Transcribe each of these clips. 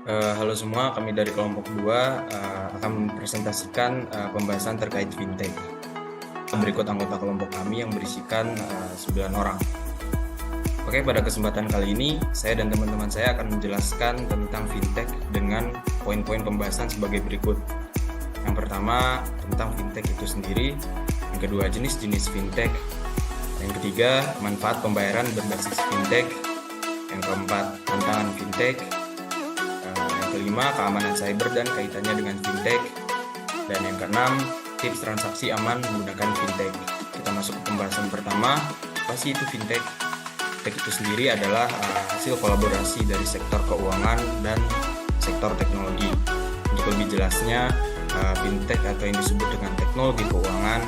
Halo semua, kami dari kelompok 2 akan mempresentasikan pembahasan terkait fintech. Berikut anggota kelompok kami yang berisikan 9 orang. Oke, pada kesempatan kali ini, saya dan teman-teman saya akan menjelaskan tentang fintech dengan poin-poin pembahasan sebagai berikut. Yang pertama, tentang fintech itu sendiri. Yang kedua, jenis-jenis fintech. Yang ketiga, manfaat pembayaran berbasis fintech. Yang keempat, tantangan fintech. Yang kelima, keamanan cyber dan kaitannya dengan fintech. Dan yang keenam, tips transaksi aman menggunakan fintech. Kita masuk ke pembahasan pertama. Apa sih itu fintech? Fintech itu sendiri adalah hasil kolaborasi dari sektor keuangan dan sektor teknologi. Untuk lebih jelasnya, fintech atau yang disebut dengan teknologi keuangan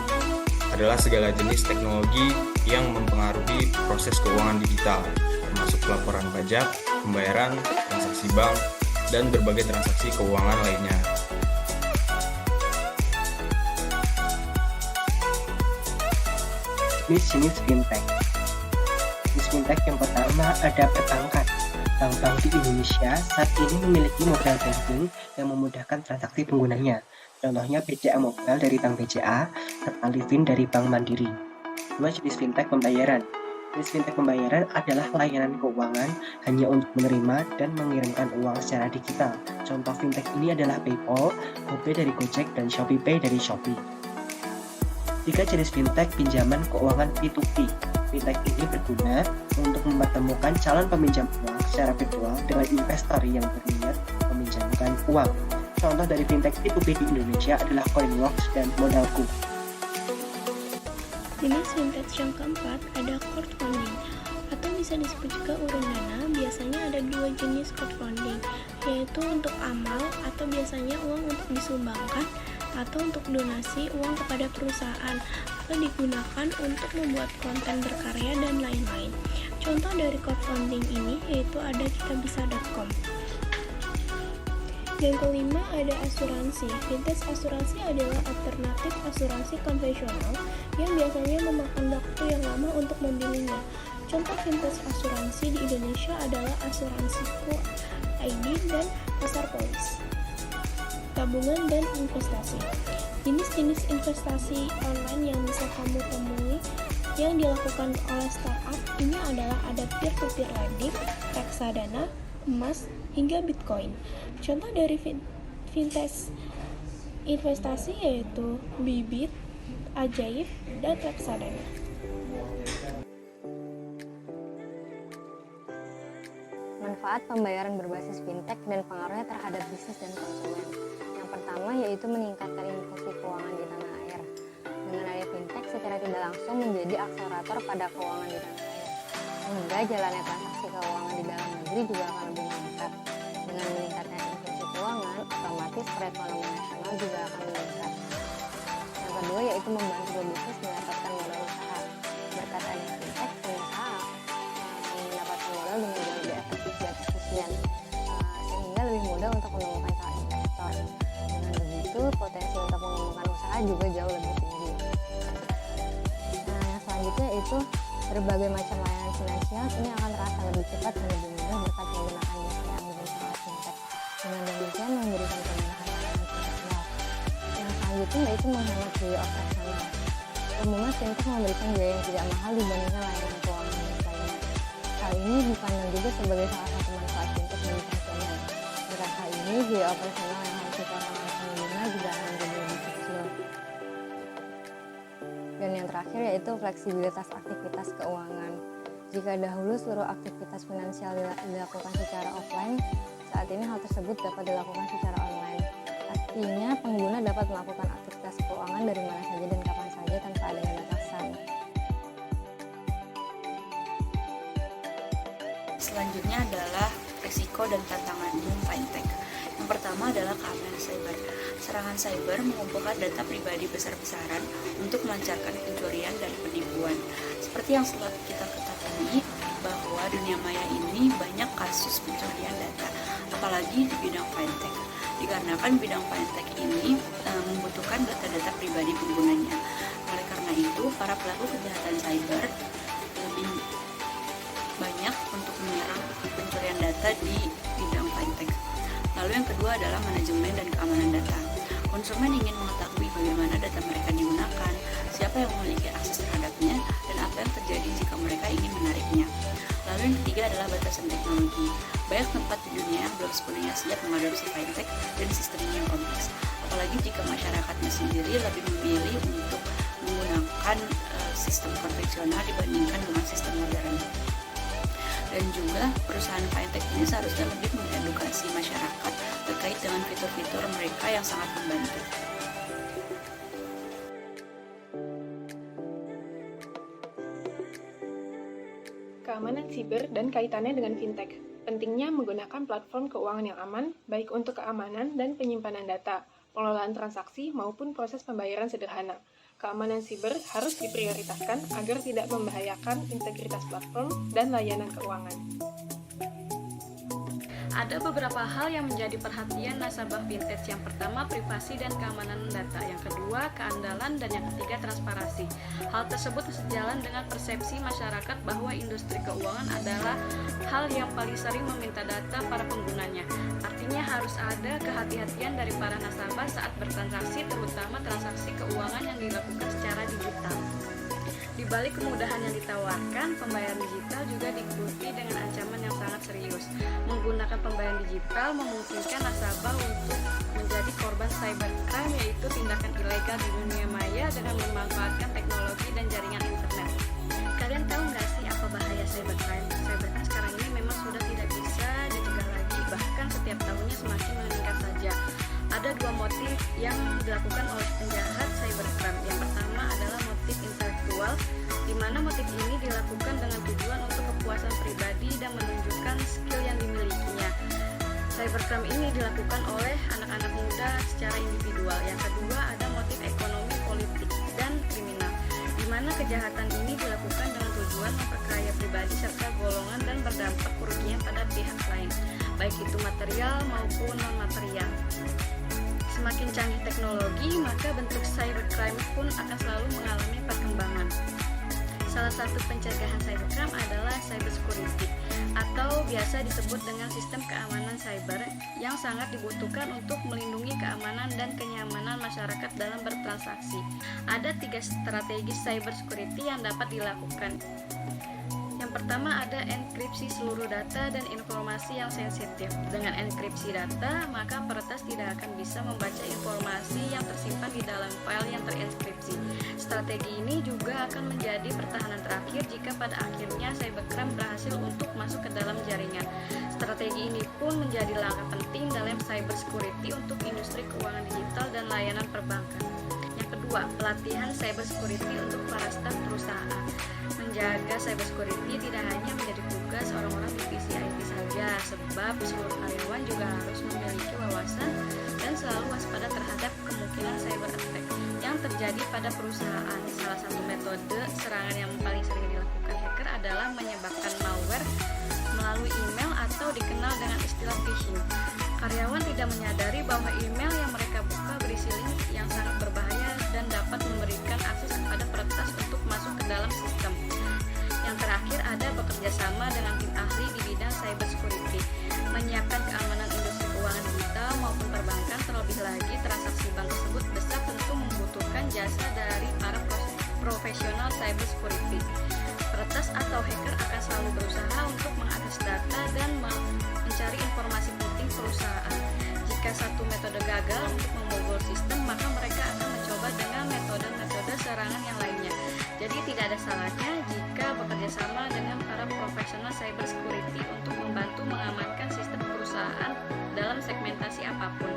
adalah segala jenis teknologi yang mempengaruhi proses keuangan digital, termasuk pelaporan pajak, pembayaran, transaksi bank, dan berbagai transaksi keuangan lainnya. Jenis fintech. Jenis fintech yang pertama ada perbankan. Bank-bank di Indonesia saat ini memiliki mobile banking yang memudahkan transaksi penggunanya. Contohnya BCA Mobile dari Bank BCA, serta Livin dari Bank Mandiri. Dua jenis fintech pembayaran. Jenis fintech pembayaran adalah layanan keuangan hanya untuk menerima dan mengirimkan uang secara digital. Contoh fintech ini adalah PayPal, GoPay dari Gojek, dan ShopeePay dari Shopee. Tiga jenis fintech pinjaman keuangan P2P. Fintech ini berguna untuk mempertemukan calon peminjam uang secara virtual dengan investor yang berniat meminjamkan uang. Contoh dari fintech P2P di Indonesia adalah Coinworks dan Modalku. Jenis fintech yang keempat ada crowdfunding atau bisa disebut juga urun dana. Biasanya ada dua jenis crowdfunding, yaitu untuk amal atau biasanya uang untuk disumbangkan atau untuk donasi uang kepada perusahaan atau digunakan untuk membuat konten berkarya dan lain-lain. Contoh dari crowdfunding ini yaitu ada kitabisa.com. Yang kelima ada asuransi. Fintech asuransi adalah alternatif asuransi konvensional yang biasanya memakan waktu yang lama untuk membelinya. Contoh fintech asuransi di Indonesia adalah Asuransiku ID dan Pasar Polis. Tabungan dan investasi. Jenis-jenis investasi online yang bisa kamu temui yang dilakukan oleh startup ini adalah ada peer-to-peer lending, reksadana, emas, hingga Bitcoin. Contoh dari fintech investasi yaitu Bibit, Ajaib, dan reksadana. Manfaat pembayaran berbasis fintech dan pengaruhnya terhadap bisnis dan konsumen. Yang pertama yaitu meningkatkan inklusi keuangan di tanah air. Dengan adanya fintech secara tidak langsung menjadi akselerator pada keuangan di tanah air, sehingga jalannya transaksi keuangan di dalam negeri juga akan lebih meningkat. Dengan meningkatnya inklusi keuangan, otomatis perekonomian nasional juga akan meningkat. Yang kedua yaitu membantu pebisnis mendapatkan modal usaha. Berkat adanya fintech, pengusaha akan mendapatkan modal dengan jauh lebih efektif dan efisien, sehingga lebih mudah untuk menemukan calon investor. Dengan begitu, potensi untuk mengembangkan usaha juga jauh lebih tinggi. Yang selanjutnya itu berbagai macam layanan finansial ini akan terasa lebih cepat dan lebih mudah berkat menggunakan jasa yang berbasis fintech. Dengan demikian memberikan kemudahan layanan finansial. Yang selanjutnya yaitu menghemat biaya operasional. Umumnya fintech memberikan biaya yang tidak mahal dibandingkan layanan keuangan lainnya. Hal ini dipandang juga sebagai salah satu manfaat fintech bagi konsumen. Berkat hal ini, biaya operasional yang harus dikeluarkan oleh pengguna juga akan menjadi lebih kecil. Dan yang terakhir yaitu fleksibilitas aktivitas keuangan. Jika dahulu seluruh aktivitas finansial dilakukan secara offline, saat ini hal tersebut dapat dilakukan secara online. Artinya pengguna dapat melakukan aktivitas keuangan dari mana saja dan kapan saja tanpa adanya batasan. Selanjutnya adalah risiko dan tantangan fintech. Yang pertama adalah keamanan cyber. Serangan cyber mengumpulkan data pribadi besar-besaran untuk melancarkan pencurian dan penipuan. Seperti yang selalu kita ketahui bahwa dunia maya ini banyak kasus pencurian data, apalagi di bidang fintech. Dikarenakan bidang fintech ini membutuhkan data-data pribadi penggunanya. Oleh karena itu, para pelaku kejahatan cyber lebih banyak untuk menyerang pencurian data di bidang fintech. Lalu yang kedua adalah manajemen dan keamanan data. Konsumen ingin mengetahui bagaimana data mereka digunakan, siapa yang memiliki akses terhadapnya, dan apa yang terjadi jika mereka ingin menariknya. Lalu yang ketiga adalah batasan teknologi. Banyak tempat di dunia yang belum sepenuhnya siap mengadopsi fintech dan sistemnya yang kompleks. Apalagi jika masyarakatnya sendiri lebih memilih untuk menggunakan sistem konvensional dibandingkan dengan sistem modern. Dan juga perusahaan fintech ini seharusnya lebih mengedukasi masyarakat terkait dengan fitur-fitur mereka yang sangat membantu. Keamanan siber dan kaitannya dengan fintech. Pentingnya menggunakan platform keuangan yang aman, baik untuk keamanan dan penyimpanan data, pengelolaan transaksi, maupun proses pembayaran sederhana. Keamanan siber harus diprioritaskan agar tidak membahayakan integritas platform dan layanan keuangan. Ada beberapa hal yang menjadi perhatian nasabah fintech. Yang pertama, privasi dan keamanan data. Yang kedua, keandalan. Dan yang ketiga, transparansi. Hal tersebut sejalan dengan persepsi masyarakat bahwa industri keuangan adalah hal yang paling sering meminta data para penggunanya. Artinya harus ada kehati-hatian dari para nasabah saat bertransaksi, terutama transaksi keuangan yang dilakukan secara digital. Di balik kemudahan yang ditawarkan, pembayaran digital juga diikuti dengan ancaman yang sangat serius. Menggunakan pembayaran digital memungkinkan nasabah untuk menjadi korban cybercrime, yaitu tindakan ilegal di dunia maya dengan memanfaatkan teknologi dan jaringan internet. Kalian tahu nggak sih apa bahaya cybercrime? Cybercrime sekarang ini memang sudah tidak bisa dicegah lagi, bahkan setiap tahunnya semakin meningkat saja. Ada dua motif yang dilakukan oleh penjahat cybercrime. Yang pertama adalah motif intelektual, di mana motif ini dilakukan dengan tujuan untuk kepuasan pribadi dan menunjukkan skill yang dimilikinya. Cybercrime ini dilakukan oleh anak-anak muda secara individual. Yang kedua ada motif ekonomi, politik, dan kriminal, di mana kejahatan ini dilakukan dengan tujuan memperkaya pribadi serta golongan dan berdampak kerugian pada pihak lain, baik itu material maupun non-material. Semakin canggih teknologi, maka bentuk cybercrime pun akan selalu mengalami perkembangan. Salah satu pencegahan cybercrime adalah cybersecurity, atau biasa disebut dengan sistem keamanan cyber yang sangat dibutuhkan untuk melindungi keamanan dan kenyamanan masyarakat dalam bertransaksi. Ada 3 strategi cybersecurity yang dapat dilakukan. Yang pertama ada enkripsi seluruh data dan informasi yang sensitif. Dengan enkripsi data, maka peretas tidak akan bisa membaca informasi yang tersimpan di dalam file yang terenkripsi. Strategi ini juga akan menjadi pertahanan terakhir jika pada akhirnya cybercrime berhasil untuk masuk ke dalam jaringan. Strategi ini pun menjadi langkah penting dalam cybersecurity untuk industri keuangan digital dan layanan perbankan. Yang kedua, pelatihan cybersecurity untuk para staf perusahaan. Menjaga cybersecurity tidak hanya menjadi tugas orang-orang divisi IT saja, sebab seluruh karyawan juga harus memiliki wawasan dan selalu waspada terhadap kemungkinan cyber attack yang terjadi pada perusahaan. Salah satu metode serangan yang paling sering dilakukan hacker adalah menyebarkan malware melalui email atau dikenal dengan istilah phishing. Karyawan tidak menyadari bahwa email yang mereka buka berisi link yang sangat berbahaya dan dapat memberikan akses kepada peretas untuk masuk ke dalam sistem. Yang terakhir ada bekerja sama dengan tim ahli di bidang cybersecurity, menyiapkan keamanan industri keuangan digital maupun perbankan. Terlebih lagi, transaksi bank tersebut besar tentu membutuhkan jasa dari para profesional cybersecurity. Peretas atau hacker akan selalu berusaha untuk mengakses data dan mencari informasi penting perusahaan. Jika satu metode gagal untuk membobol sistem, maka mereka akan mencoba dengan metode-metode serangan yang lainnya. Jadi tidak ada salahnya jika bekerja sama dengan para profesional cybersecurity untuk membantu mengamankan sistem perusahaan dalam segmentasi apapun.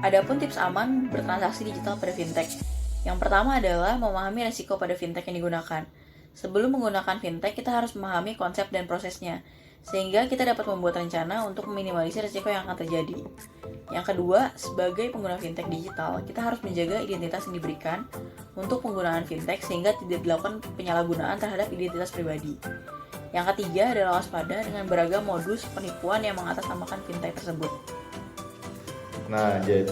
Adapun tips aman bertransaksi digital pada fintech. Yang pertama adalah memahami resiko pada fintech yang digunakan. Sebelum menggunakan fintech, kita harus memahami konsep dan prosesnya, sehingga kita dapat membuat rencana untuk meminimalisir risiko yang akan terjadi. Yang kedua, sebagai pengguna fintech digital, kita harus menjaga identitas yang diberikan untuk penggunaan fintech sehingga tidak dilakukan penyalahgunaan terhadap identitas pribadi. Yang ketiga adalah waspada dengan beragam modus penipuan yang mengatasnamakan fintech tersebut. Nah, jadi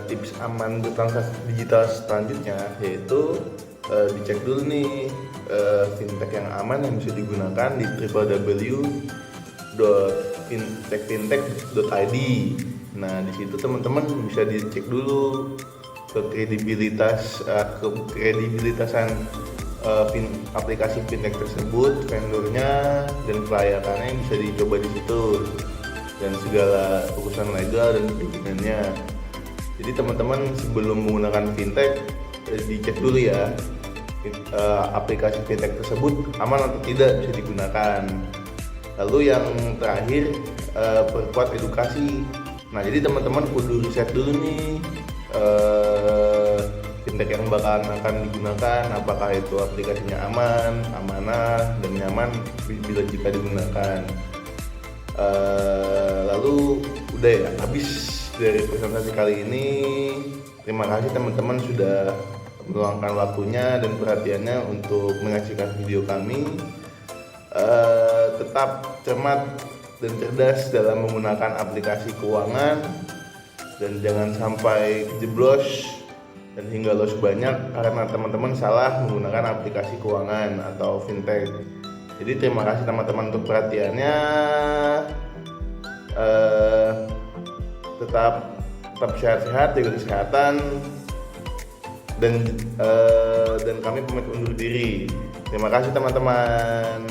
tips aman bertransaksi digital selanjutnya yaitu dicek dulu nih fintech yang aman yang bisa digunakan di www.fintech.id. Nah, di situ teman-teman bisa dicek dulu kekredibilitasan aplikasi fintech tersebut, vendornya dan kelayakannya bisa dicoba di situ, dan segala urusan legal dan perizinannya. Jadi teman-teman sebelum menggunakan fintech dicek dulu ya, aplikasi fintech tersebut aman atau tidak bisa digunakan. Lalu yang terakhir, perkuat edukasi. Nah, jadi teman-teman kudu riset dulu nih fintech yang bakalan akan digunakan, apakah itu aplikasinya aman, amanah, dan nyaman bila jika digunakan. Lalu udah ya, habis dari presentasi kali ini. Terima kasih teman-teman sudah meluangkan waktunya dan perhatiannya untuk menyaksikan video kami. Tetap cermat dan cerdas dalam menggunakan aplikasi keuangan, dan jangan sampai kejeblos dan hingga loss banyak karena teman-teman salah menggunakan aplikasi keuangan atau fintech. Jadi terima kasih teman-teman untuk perhatiannya. Tetap sehat-sehat, jaga kesehatan, dan kami pamit undur diri. Terima kasih teman-teman.